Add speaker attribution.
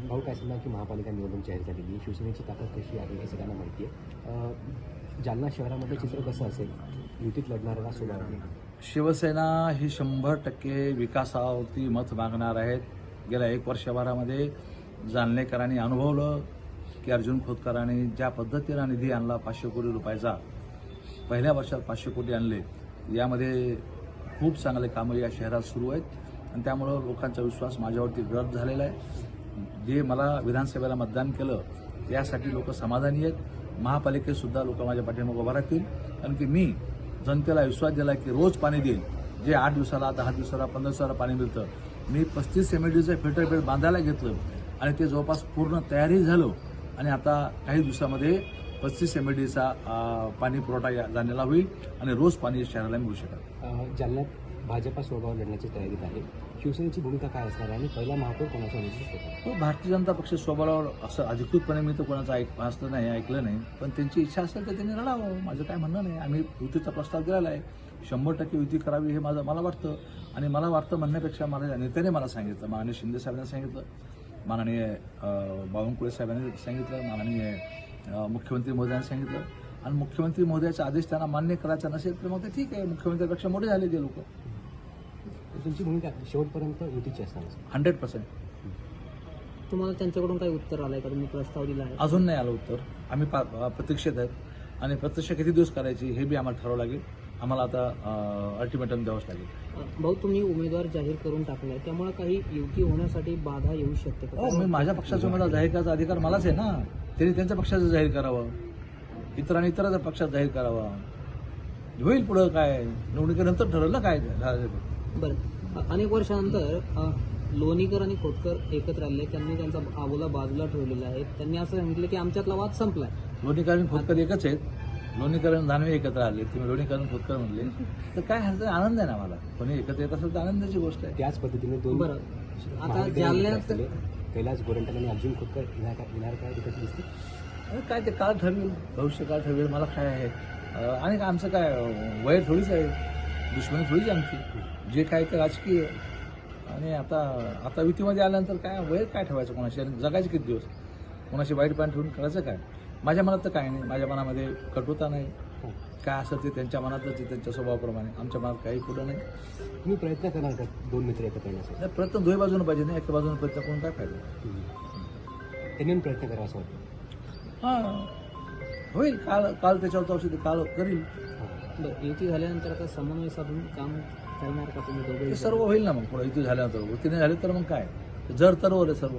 Speaker 1: भाऊ काय सांगणार की महापालिका निवडणूक जाहीर झालेली आहे, शिवसेनेची ताकद कशी आहे हे सगळ्यांना माहिती आहे. जालना शहरामध्ये चित्र कसं असेल, युतीत लढणाऱ्याला सोबत?
Speaker 2: शिवसेना ही 100% विकासावरती मत मागणार आहेत. गेल्या 1 वर्षभरामध्ये जालनेकरांनी अनुभवलं की अर्जुन खोतकरांनी ज्या पद्धतीनं निधी आणला 500 कोटी रुपयाचा, पहिल्या वर्षात 500 कोटी आणले. यामध्ये खूप चांगले कामं या शहरात सुरू आहेत आणि त्यामुळं लोकांचा विश्वास माझ्यावरती गट झालेला आहे. जे मला विधानसभेला मतदान केलं यासाठी लोक समाधानी आहेत. महापालिकेतसुद्धा लोक माझ्या पाठीमागे उभा राहतील, कारण की मी जनतेला विश्वास दिला की रोज पाणी देईल. जे 8 दिवसाला, 10 दिवसाला, 15 दिवसाला पाणी मिळतं. मी 35 MLDचं फिल्टर बेड बांधायला घेतलं आणि ते जवळपास पूर्ण तयारी झालं आणि आता काही दिवसामध्ये 35 MLDचा पाणी पुरवठा जाणलेला होईल आणि रोज पाणी शहराला मिळू शकेल.
Speaker 1: जालन्यात भाजपा स्वभाव लढण्याची तयारीत आहे. शिवसेनेची भूमिका काय असणार आहे आणि पहिला महापौर कोणाचा निश्चित होता?
Speaker 2: तो भारतीय जनता पक्ष स्वबळावर असं अधिकृतपणे मी तर कोणाचं असलं नाही, ऐकलं नाही. पण त्यांची इच्छा असेल तर त्यांनी लढावं, माझं काय म्हणणं नाही. आम्ही युतीचा प्रस्ताव दिलेला आहे. 100% युती करावी हे मला वाटतं. आणि मला वाटतं म्हणण्यापेक्षा मला नेत्याने मला सांगितलं, माननीय शिंदे साहेबांनी सांगितलं, माननीय बावनकुळे साहेबांनी सांगितलं, माननीय मुख्यमंत्री महोदयांनी सांगितलं. आणि मुख्यमंत्री महोदयाचा आदेश त्यांना मान्य करायचा नसेल तर मग ते ठीक आहे, मुख्यमंत्र्यापेक्षा मोठे झाले ते लोक.
Speaker 1: तुमची भूमिका शेवटपर्यंत युतीची असणार?
Speaker 2: 100%.
Speaker 3: तुम्हाला त्यांच्याकडून काही उत्तर आलंय का? तुम्ही प्रस्ताव दिला आहे?
Speaker 2: अजून नाही आलं उत्तर. आम्ही प्रतीक्षेत आहेत आणि प्रत्यक्ष किती दिवस करायची हे बी आम्हाला ठरावं लागेल. आम्हाला आता अल्टिमेटम द्यावंच लागेल.
Speaker 3: भाऊ, तुम्ही उमेदवार जाहीर करून टाकलाय, त्यामुळे काही युती होण्यासाठी बाधा येऊ शकते का?
Speaker 2: मी माझ्या पक्षाचा उमेदवार जाहीर करायचा अधिकार मलाच आहे ना. त्यांनी त्यांच्या पक्षाचं जाहीर करावं, इतरांनी इतरांच्या पक्षात जाहीर करावा. होईल पुढं काय, निवडणुकीनंतर ठरवलं काय.
Speaker 3: बरं, अनेक वर्षानंतर लोणीकर आणि खोतकर एकत्र आले. त्यांनी त्यांचा आबोला बाजूला ठेवलेला आहे. त्यांनी असं सांगितलं की आमच्यातला वाद संपलाय.
Speaker 2: लोणीकर आणि खोतकर एकच आहेत. लोणीकर आणि दानवे एकत्र आले, तुम्ही लोणीकर आणि खोतकर म्हणले तर काय ह्याचा आनंद आहे ना. मला कोणी एकत्र येत असेल तर आनंदाची गोष्ट आहे.
Speaker 1: त्याच पद्धतीने दोन
Speaker 3: बरं, आता जालन्यात
Speaker 1: कैलास गोरंट्याल आणि अर्जुन खोतकर येणार काय तिथे दिसते?
Speaker 2: काय ते काळ ठरवेल, भविष्य काळ ठरवेल. मला काय आहे आणि आमचं काय वय थोडीच आहे, दुश्मनी थोडीच आहे आमची. जे काय ते राजकीय आहे. आणि आता युतीमध्ये आल्यानंतर काय वय काय ठेवायचं कोणाशी, आणि जगायचे किती दिवस, कोणाशी वाईट पाणी ठेवून करायचं काय. माझ्या मनात तर काय नाही, माझ्या मनामध्ये कटुता नाही. काय असं ते त्यांच्या मनातच, त्यांच्या स्वभावाप्रमाणे. आमच्या मनात काही पुढं नाही.
Speaker 1: तुम्ही प्रयत्न करणार का दोन मित्र एकत्र येण्यासाठी?
Speaker 2: प्रयत्न दोन्ही बाजूने पाहिजे नाही, एका बाजूने प्रयत्न करून काय फायदा.
Speaker 1: त्यांनी प्रयत्न करावा असं वाटतं?
Speaker 2: हां, होईल. काल त्याच्यावर औषध काल करील.
Speaker 3: बरं, युती झाल्यानंतर आता समन्वय साधून काम करणार का तुम्ही दोघे?
Speaker 2: ते सर्व होईल ना. मग पुढे युती झाल्यानंतर, युती नाही झाली तर मग काय, जर तर सर्व